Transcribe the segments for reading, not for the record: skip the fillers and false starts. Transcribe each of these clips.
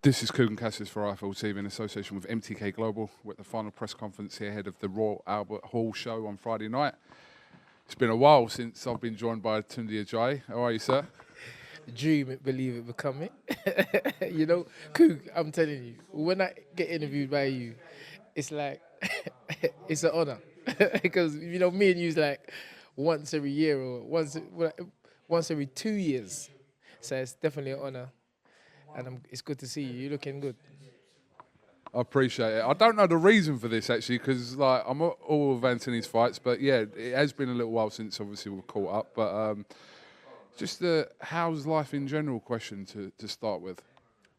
This is KUGAN CASSIUS for IFL TV in association with MTK Global. We're at the final press conference here ahead of the Royal Albert Hall show on Friday night. It's been a while since I've been joined by Tunde Ajayi. How are you, sir? Dream it, believe it, become it. You know, Coog, I'm telling you, when I get interviewed by you, it's like, it's an honor. Because, you know, me and you's like once every year or once every 2 years. So it's definitely an honor. And it's good to see you. You're looking good. I appreciate it. I don't know the reason for this, actually, because like, I'm not all of Anthony's fights, but yeah, it has been a little while since obviously we've caught up. But just the how's life in general question to start with.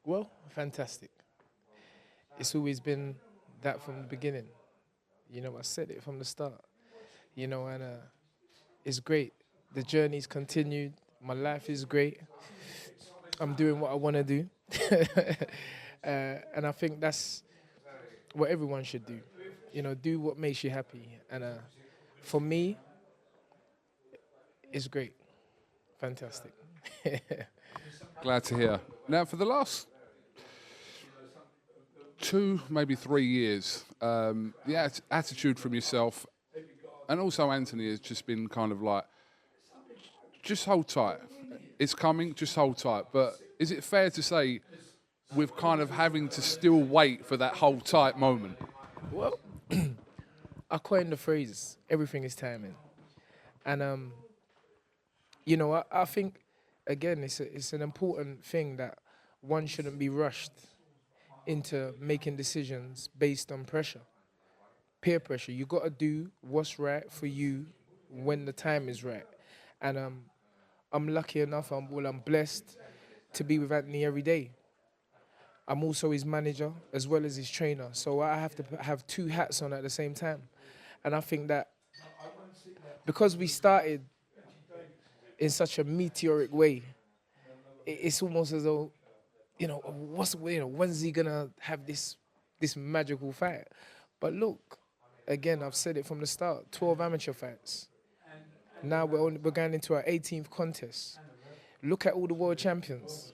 Well, fantastic. It's always been that from the beginning. You know, I said it from the start. You know, and it's great. The journey's continued. My life is great. I'm doing what I want to do. And I think that's what everyone should do. You know, do what makes you happy. And for me, it's great. Fantastic. Glad to hear. Now, for the last 2, maybe 3 years, the attitude from yourself and also Anthony has just been kind of like, just hold tight. It's coming, just hold tight. But is it fair to say with kind of having to still wait for that hold tight moment? Well, I coined the phrase, everything is timing. And, you know, I think, again, it's an important thing that one shouldn't be rushed into making decisions based on pressure, peer pressure. You got to do what's right for you when the time is right. And I'm lucky enough, I'm blessed to be with Anthony every day. I'm also his manager as well as his trainer. So I have to have 2 hats on at the same time. And I think that because we started in such a meteoric way, it's almost as though, you know, when's he gonna have this magical fight? But look, again, I've said it from the start, 12 amateur fights. Now we're going into our 18th contest. Look at all the world champions,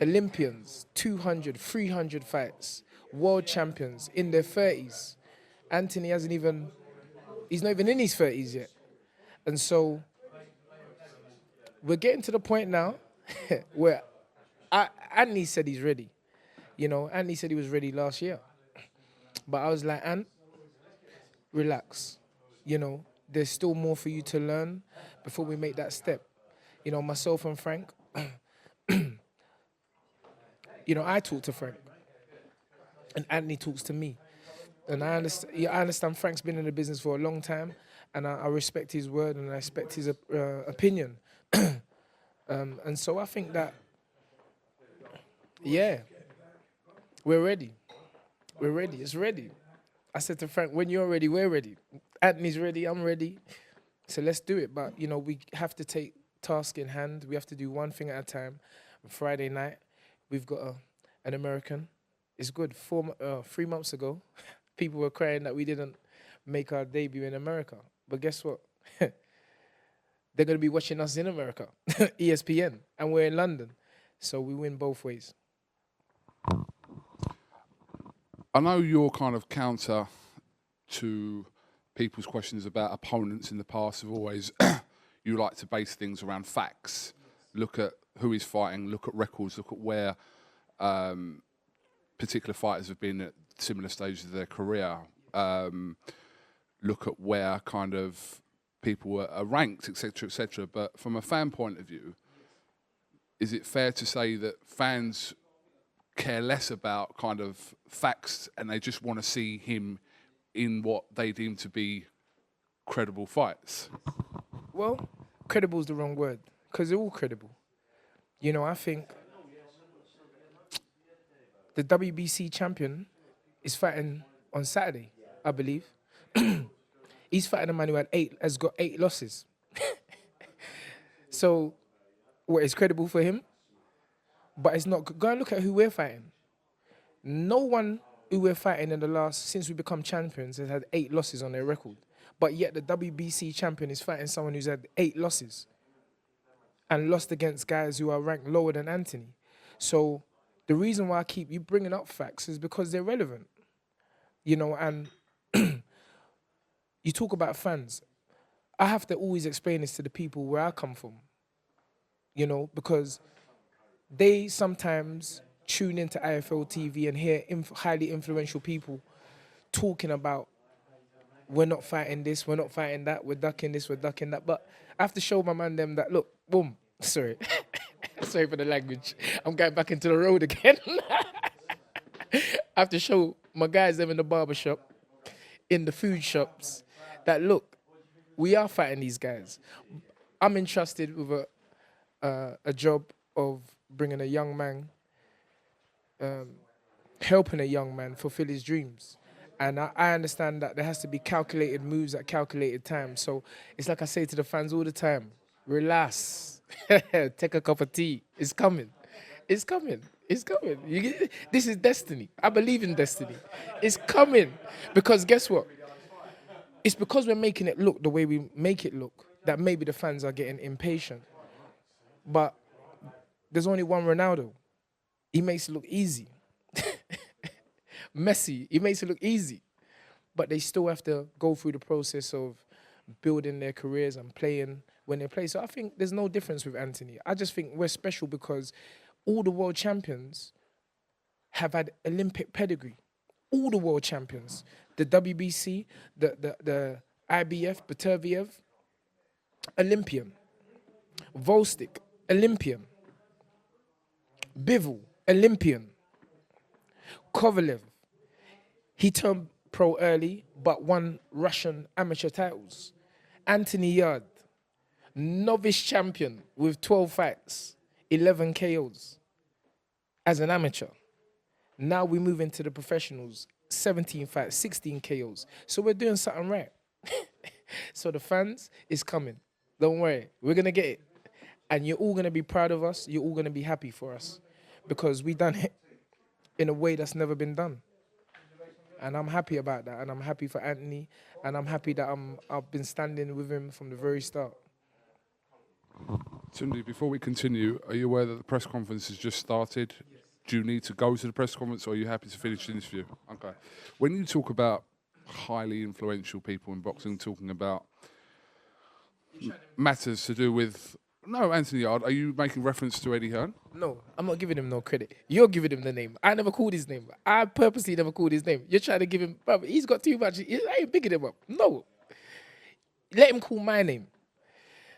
Olympians, 200, 300 fights, world champions in their 30s. Anthony he's not even in his 30s yet. And so we're getting to the point now where Anthony said he's ready. You know, Anthony said he was ready last year. But I was like, Ant, relax. You know, there's still more for you to learn before we make that step. You know, myself and Frank, you know, I talk to Frank, and Anthony talks to me. And I understand Frank's been in the business for a long time, and I respect his word and I respect his opinion. And so I think that, yeah, we're ready. We're ready. It's ready. I said to Frank, when you're ready, we're ready. Anthony's ready, I'm ready. So let's do it. But, you know, we have to take task in hand. We have to do one thing at a time. Friday night, we've got an American. It's good. 3 months ago, people were crying that we didn't make our debut in America. But guess what? They're going to be watching us in America, ESPN, and we're in London. So we win both ways. I know your kind of counter to people's questions about opponents in the past have always, you like to base things around facts. Look at who he's fighting, look at records, look at where particular fighters have been at similar stages of their career. Look at where kind of people are ranked, etc., etc. But from a fan point of view, is it fair to say that fans care less about kind of facts and they just want to see him in what they deem to be credible fights? Well, credible is the wrong word, because they're all credible. You know, I think the WBC champion is fighting on Saturday, I believe. He's fighting a man who has got 8 losses. So, what is credible for him? But it's not. Go and look at who we're fighting. No one who we're fighting since we become champions, has had 8 losses on their record. But yet the WBC champion is fighting someone who's had 8 losses and lost against guys who are ranked lower than Anthony. So the reason why I keep you bringing up facts is because they're relevant. You know, and you talk about fans. I have to always explain this to the people where I come from. You know, because they sometimes tune into IFL TV and hear highly influential people talking about we're not fighting this, we're not fighting that, we're ducking this, we're ducking that. But I have to show my man them that, look, boom, sorry. Sorry for the language. I'm going back into the road again. I have to show my guys them in the barbershop, in the food shops, that look, we are fighting these guys. I'm entrusted with a job of bringing a young man, helping a young man fulfill his dreams. And I understand that there has to be calculated moves at calculated times. So it's like I say to the fans all the time, relax, take a cup of tea. It's coming. It's coming. It's coming. This is destiny. I believe in destiny. It's coming. Because guess what? It's because we're making it look the way we make it look that maybe the fans are getting impatient. But there's only one Ronaldo. He makes it look easy. Messi, he makes it look easy. But they still have to go through the process of building their careers and playing when they play. So I think there's no difference with Anthony. I just think we're special because all the world champions have had Olympic pedigree. All the world champions. The WBC, the IBF, Baterviev, Olympian. Volstik, Olympian. Bivol, Olympian. Kovalev, he turned pro early, but won Russian amateur titles. Anthony Yarde, novice champion with 12 fights, 11 KOs as an amateur. Now we move into the professionals, 17 fights, 16 KOs. So we're doing something right. So the fans is coming. Don't worry, we're going to get it. And you're all going to be proud of us. You're all going to be happy for us because we done it in a way that's never been done. And I'm happy about that. And I'm happy for Anthony. And I'm happy that I've been standing with him from the very start. Tunde, before we continue, are you aware that the press conference has just started? Yes. Do you need to go to the press conference or are you happy to finish the interview? Okay. When you talk about highly influential people in boxing, talking about matters to do with... No, Anthony Yarde, are you making reference to Eddie Hearn? No, I'm not giving him no credit. You're giving him the name. I never called his name. I purposely never called his name. You're trying to give him... Bro, he's got too much. I ain't bigging him up. No. Let him call my name.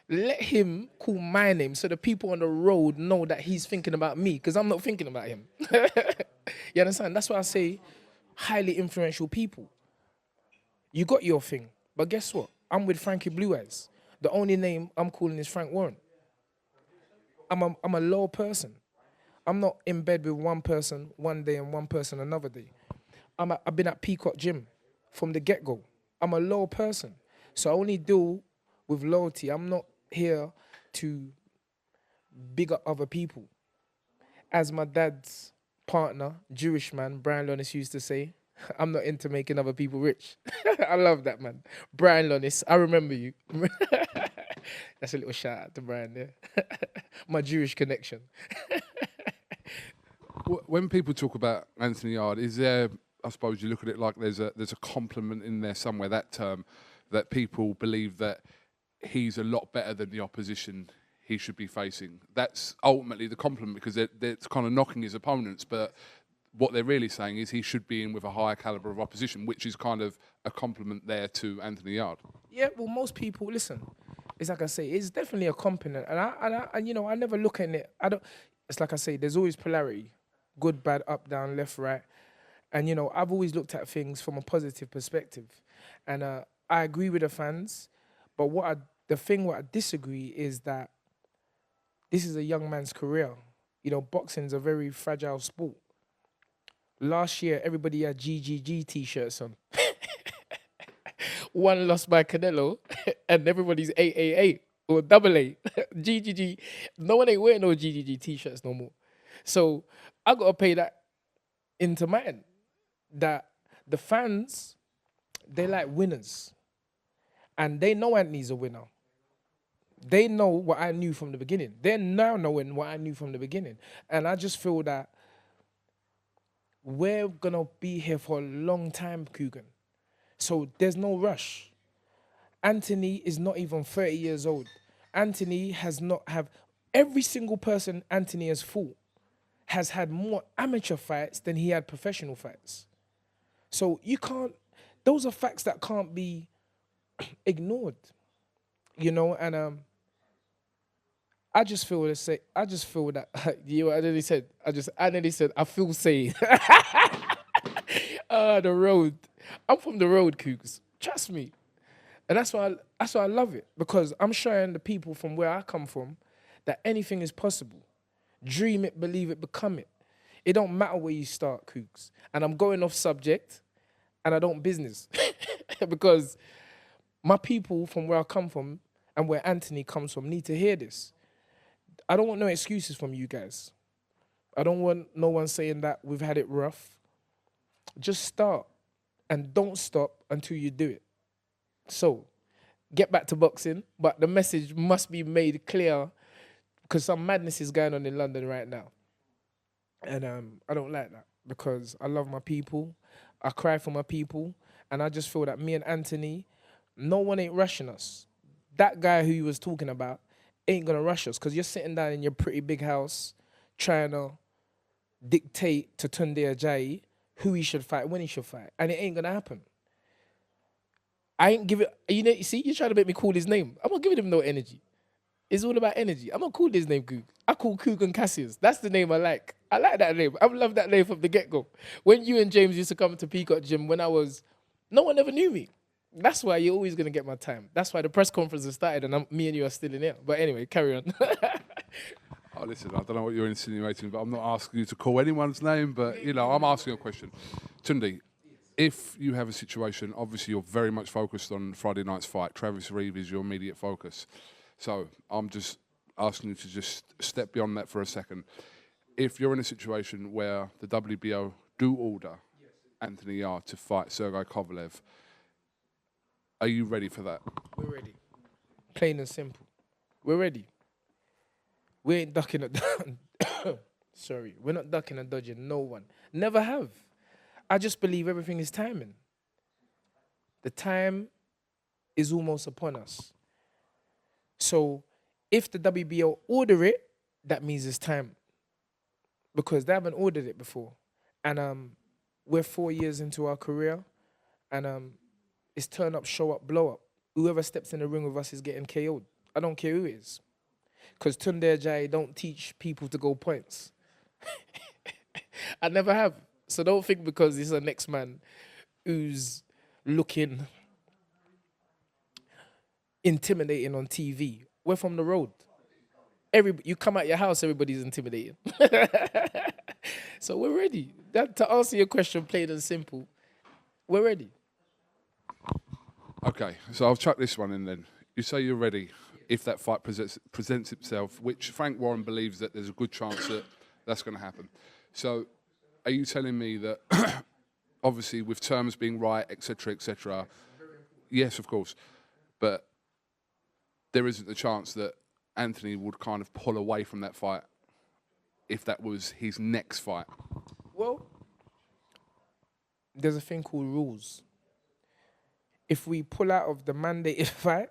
Let him call my name so the people on the road know that he's thinking about me because I'm not thinking about him. You understand? That's why I say highly influential people. You got your thing. But guess what? I'm with Frankie Blue Eyes. The only name I'm calling is Frank Warren. I'm a low person. I'm not in bed with one person one day and one person another day. I've been at Peacock Gym from the get-go. I'm a low person. So I only deal with loyalty. I'm not here to big up other people. As my dad's partner, Jewish man, Brian Lonis used to say, I'm not into making other people rich. I love that, man. Brian Lonis, I remember you. That's a little shout out to Brian there. My Jewish connection. When people talk about Anthony Yarde, is there, I suppose you look at it like there's a compliment in there somewhere, that term, that people believe that he's a lot better than the opposition he should be facing. That's ultimately the compliment because they're kind of knocking his opponents, but what they're really saying is he should be in with a higher caliber of opposition, which is kind of a compliment there to Anthony Yarde. Yeah, well, most people, listen, it's like I say, it's definitely a compliment. And you know, I never look at it. It's like I say, there's always polarity. Good, bad, up, down, left, right. And, you know, I've always looked at things from a positive perspective. And I agree with the fans. But the thing what I disagree is that this is a young man's career. You know, boxing's a very fragile sport. Last year, everybody had GGG T-shirts on. One lost by Canelo, and everybody's AAA or AA. GGG. No one ain't wearing no GGG T-shirts no more. So I got to pay that into mind. That the fans, they like winners. And they know Anthony's a winner. They know what I knew from the beginning. They're now knowing what I knew from the beginning. And I just feel that we're gonna be here for a long time, KUGAN. So there's no rush. Anthony is not even 30 years old. Anthony has not have every single person Anthony has fought has had more amateur fights than he had professional fights. So you can't, those are facts that can't be ignored, you know, and I just feel that you know, I nearly said I feel safe. The road. I'm from the road, Cougs. Trust me. And that's why I love it, because I'm showing the people from where I come from that anything is possible. Dream it, believe it, become it. It don't matter where you start, Cougs. And I'm going off subject, and I don't business. Because my people from where I come from and where Anthony comes from need to hear this. I don't want no excuses from you guys. I don't want no one saying that we've had it rough. Just start and don't stop until you do it. So, get back to boxing, but the message must be made clear because some madness is going on in London right now. And I don't like that because I love my people. I cry for my people. And I just feel that me and Anthony, no one ain't rushing us. That guy who you was talking about ain't going to rush us because you're sitting down in your pretty big house trying to dictate to Tunde Ajayi who he should fight, when he should fight. And it ain't going to happen. I ain't give it, you see, you're trying to make me call his name. I'm not giving him no energy. It's all about energy. I'm not call his name Coog. I call KUGAN CASSIUS. That's the name I like. I like that name. I've loved that name from the get-go. When you and James used to come to Peacock Gym when no one ever knew me. That's why you're always going to get my time. That's why the press conference has started and me and you are still in here. But anyway, carry on. Oh, listen, I don't know what you're insinuating, but I'm not asking you to call anyone's name, but, you know, I'm asking a question. Tunde, if you have a situation, obviously you're very much focused on Friday night's fight. Travis Reeve is your immediate focus. So I'm just asking you to just step beyond that for a second. If you're in a situation where the WBO do order Anthony Yarde to fight Sergey Kovalev, are you ready for that? We're ready. Plain and simple. We're ready. We ain't ducking and sorry, we're not ducking and dodging no one. Never have. I just believe everything is timing. The time is almost upon us. So if the WBO order it, that means it's time. Because they haven't ordered it before. And we're 4 years into our career. And it's turn up, show up, blow up. Whoever steps in the ring with us is getting KO'd. I don't care who it is. Because Tunde Ajayi don't teach people to go points. I never have. So don't think because he's a next man who's looking intimidating on TV. We're from the road. You come out your house, everybody's intimidating. So we're ready. To answer your question, plain and simple, we're ready. Okay, so I'll chuck this one in then. You say you're ready if that fight presents itself, which Frank Warren believes that there's a good chance that that's going to happen. So are you telling me that, obviously with terms being right, etc., yes, of course, but there isn't the chance that Anthony would kind of pull away from that fight if that was his next fight? Well, there's a thing called rules. If we pull out of the mandated fight,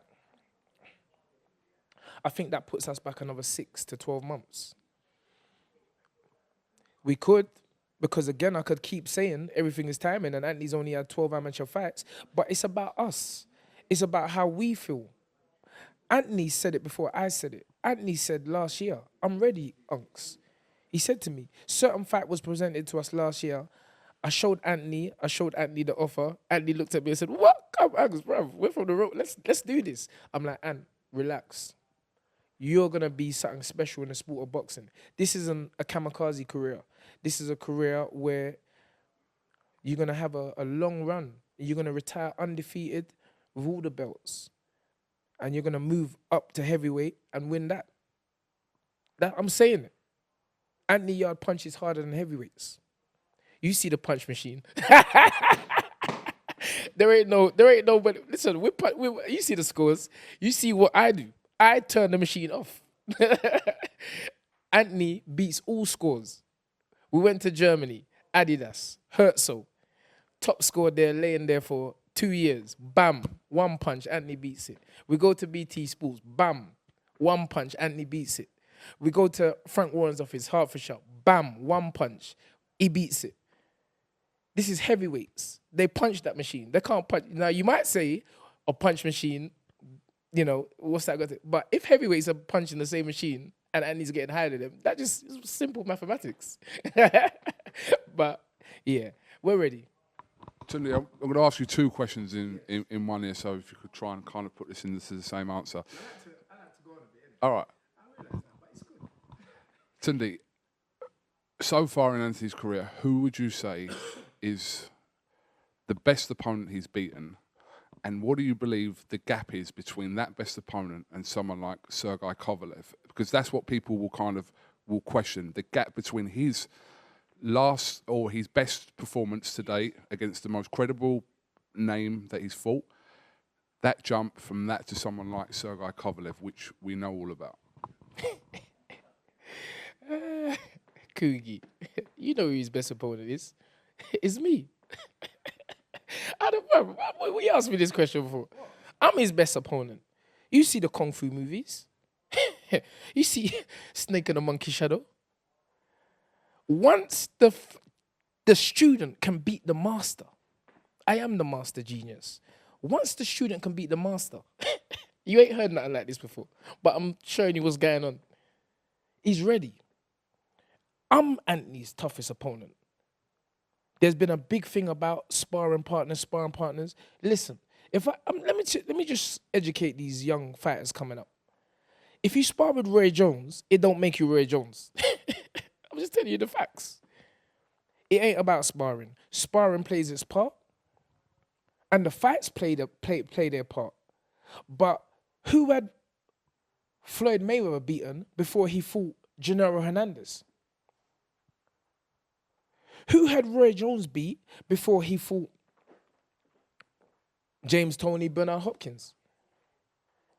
I think that puts us back another 6 to 12 months. We could, because again, I could keep saying everything is timing and Anthony's only had 12 amateur fights, but it's about us. It's about how we feel. Anthony said it before I said it. Anthony said last year, I'm ready, Unks. He said to me, certain fight was presented to us last year. I showed Anthony the offer. Anthony looked at me and said, what? Come, Unks, bruv, we're from the road. Let's do this. I'm like, Ant, relax. You're going to be something special in the sport of boxing. This isn't a kamikaze career. This is a career where you're going to have a long run. You're going to retire undefeated with all the belts. And you're going to move up to heavyweight and win that. I'm saying it. Anthony Yarde punches harder than heavyweights. You see the punch machine. There ain't no, but listen, you see the scores. You see what I do. I turn the machine off. Anthony beats all scores. We went to Germany. Adidas, Herzl, top scorer there, laying there for 2 years. Bam, one punch, Anthony beats it. We go to BT Sports. Bam, one punch, Anthony beats it. We go to Frank Warren's office, Hertfordshire. Bam, one punch, he beats it. This is heavyweights. They punch that machine. They can't punch. Now, you might say a punch machine, you know, what's that got to? But if heavyweights are punching the same machine and Andy's getting higher than them, that just is simple mathematics. But, yeah, we're ready. Tunde, I'm going to ask you 2 questions in one here, so if you could try and kind of put this into the same answer. I like to go on a bit. All right. I realise that, but it's good. Tunde, so far in Anthony's career, who would you say is the best opponent he's beaten, and what do you believe the gap is between that best opponent and someone like Sergey Kovalev? Because that's what people will question, the gap between his last or his best performance to date against the most credible name that he's fought, that jump from that to someone like Sergey Kovalev, which we know all about. Kugi, you know who his best opponent is. It's me. I don't know. You asked me this question before. I'm his best opponent. You see the Kung Fu movies? You see Snake and the Monkey Shadow? Once the student can beat the master, I am the master genius. Once the student can beat the master, you ain't heard nothing like this before, but I'm showing you what's going on. He's ready. I'm Anthony's toughest opponent. There's been a big thing about sparring partners. Listen, let me just educate these young fighters coming up. If you spar with Roy Jones, it don't make you Roy Jones. I'm just telling you the facts. It ain't about sparring. Sparring plays its part, and the fights play their part. But who had Floyd Mayweather beaten before he fought Gennaro Hernandez? Who had Roy Jones beat before he fought James Toney, Bernard Hopkins?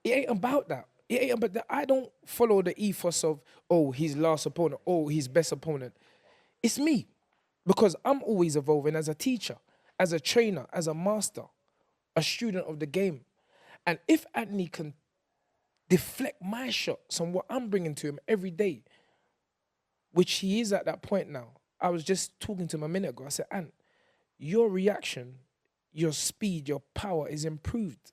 It ain't about that. It ain't about that. I don't follow the ethos of, oh, his last opponent, oh, his best opponent. It's me. Because I'm always evolving as a teacher, as a trainer, as a master, a student of the game. And if Anthony can deflect my shots on what I'm bringing to him every day, which he is at that point now. I was just talking to him a minute ago. I said, Ant, your reaction, your speed, your power is improved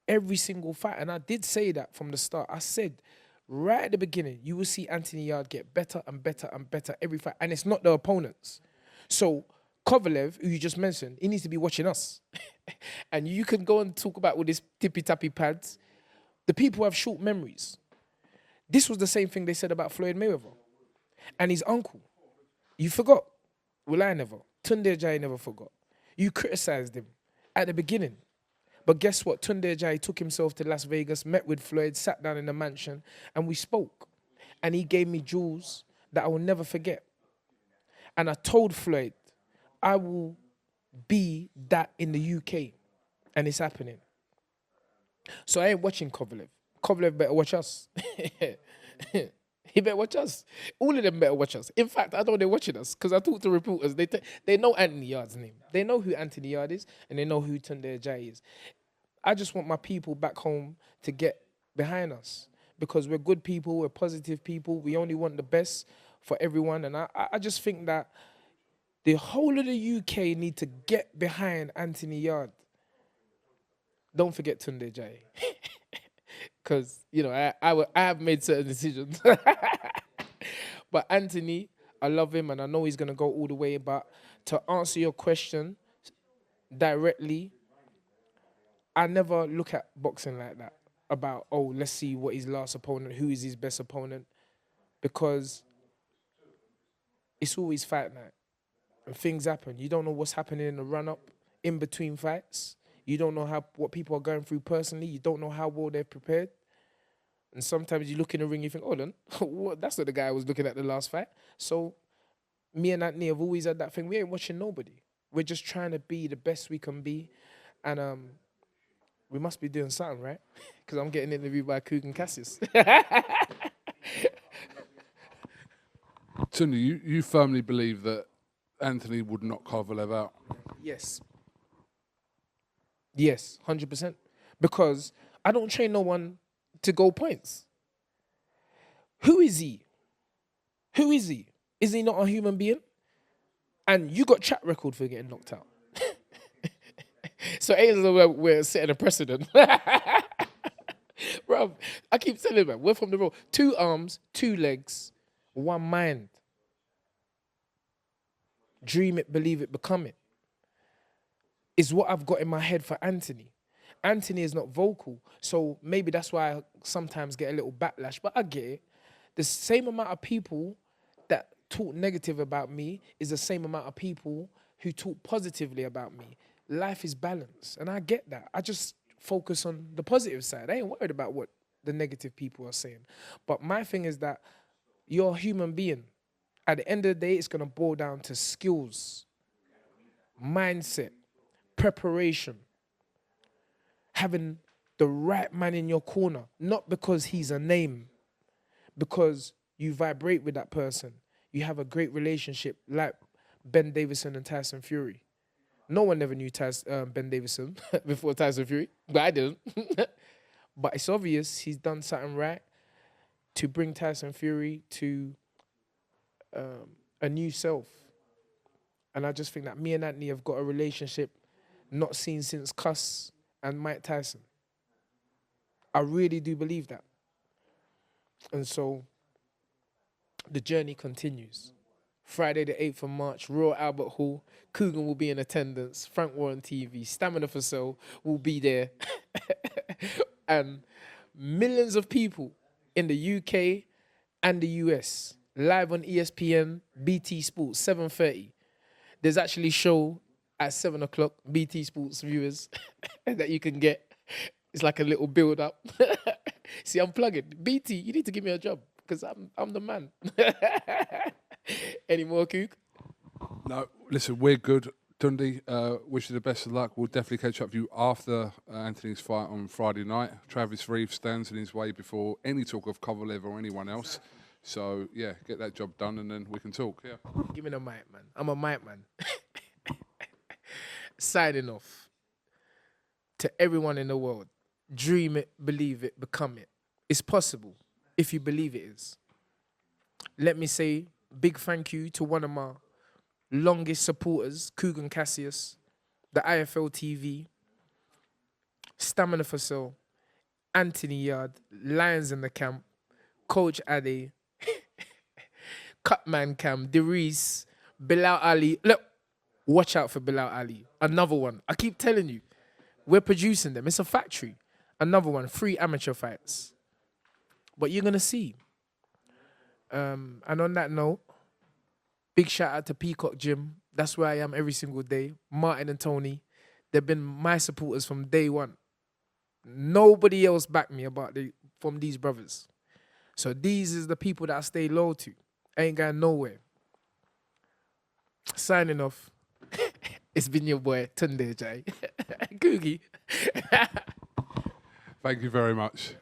every single fight. And I did say that from the start. I said, right at the beginning, you will see Anthony Yarde get better and better and better every fight. And it's not the opponents. So Kovalev, who you just mentioned, he needs to be watching us. And you can go and talk about all these tippy-tappy pads. The people have short memories. This was the same thing they said about Floyd Mayweather and his uncle. You forgot. Well, I never. Tunde Ajayi never forgot. You criticized him at the beginning. But guess what? Tunde Ajayi took himself to Las Vegas, met with Floyd, sat down in the mansion, and we spoke. And he gave me jewels that I will never forget. And I told Floyd, I will be that in the UK. And it's happening. So I ain't watching Kovalev. Kovalev better watch us. He better watch us. All of them better watch us. In fact, I know they're watching us because I talk to reporters. They know Anthony Yarde's name. They know who Anthony Yarde is, and they know who Tunde Ajayi is. I just want my people back home to get behind us because we're good people, we're positive people. We only want the best for everyone. And I just think that the whole of the UK need to get behind Anthony Yarde. Don't forget Tunde Ajayi. Because, you know, I have made certain decisions. But Anthony, I love him and I know he's going to go all the way. But to answer your question directly, I never look at boxing like that. About, oh, let's see what his last opponent, who is his best opponent. Because it's always fight night. And things happen. You don't know what's happening in the run-up, in between fights. You don't know what people are going through personally. You don't know how well they're prepared. And sometimes you look in the ring, you think, hold on, that's not the guy I was looking at the last fight. So me and Anthony have always had that thing. We ain't watching nobody. We're just trying to be the best we can be. And we must be doing something, right? Because I'm getting interviewed by KUGAN CASSIUS. Tunde, you firmly believe that Anthony would knock Kovalev out? Yes. Yes, 100%. Because I don't train no one to go points. Who is he? Who is he? Is he not a human being? And you got track record for getting knocked out. So ain't as though we're setting a precedent. Bro, I keep telling you, man, we're from the road. 2 arms, 2 legs, 1 mind. Dream it, believe it, become it. Is what I've got in my head for Anthony. Anthony is not vocal, so maybe that's why I sometimes get a little backlash, but I get it. The same amount of people that talk negative about me is the same amount of people who talk positively about me. Life is balanced, and I get that. I just focus on the positive side. I ain't worried about what the negative people are saying. But my thing is that you're a human being. At the end of the day, it's going to boil down to skills, mindset, preparation, having the right man in your corner, not because he's a name, because you vibrate with that person. You have a great relationship like Ben Davison and Tyson Fury. No one ever knew Ben Davison before Tyson Fury, but I didn't. But it's obvious he's done something right to bring Tyson Fury to a new self. And I just think that me and Anthony have got a relationship not seen since Cuss and Mike Tyson. I really do believe that. And so the journey continues. Friday the 8th of March, Royal Albert Hall. KUGAN will be in attendance. Frank Warren TV. Stamina for Sale will be there. And millions of people in the UK and the US. Live on ESPN, BT Sports, 7:30. There's actually a show at 7 o'clock, BT Sports viewers, that you can get. It's like a little build-up. See, I'm plugging. BT, you need to give me a job because I'm the man. Any more, Coog? No, listen, we're good. Tunde, wish you the best of luck. We'll definitely catch up with you after Anthony's fight on Friday night. Travis Reeves stands in his way before any talk of Kovalev or anyone else. So, yeah, get that job done and then we can talk, yeah. Give me the mic, man. I'm a mic man. Signing off. To everyone in the world, dream it, believe it, become it. It's possible if you believe it is. Let me say big thank you to one of my longest supporters, KUGAN CASSIUS, the IFL TV, Stamina for Sale, Anthony Yarde, Lions in the Camp, Coach Ade, Cutman Cam, Derice, Bilal Ali. Look, watch out for Bilal Ali. Another one. I keep telling you, we're producing them. It's a factory. Another one, 3 amateur fights. But you're going to see. And on that note, big shout out to Peacock Gym. That's where I am every single day. Martin and Tony, they've been my supporters from day one. Nobody else backed me from these brothers. So these is the people that I stay loyal to. Ain't going nowhere. Signing off. It's been your boy, Tunde Ajayi. Googie. Thank you very much.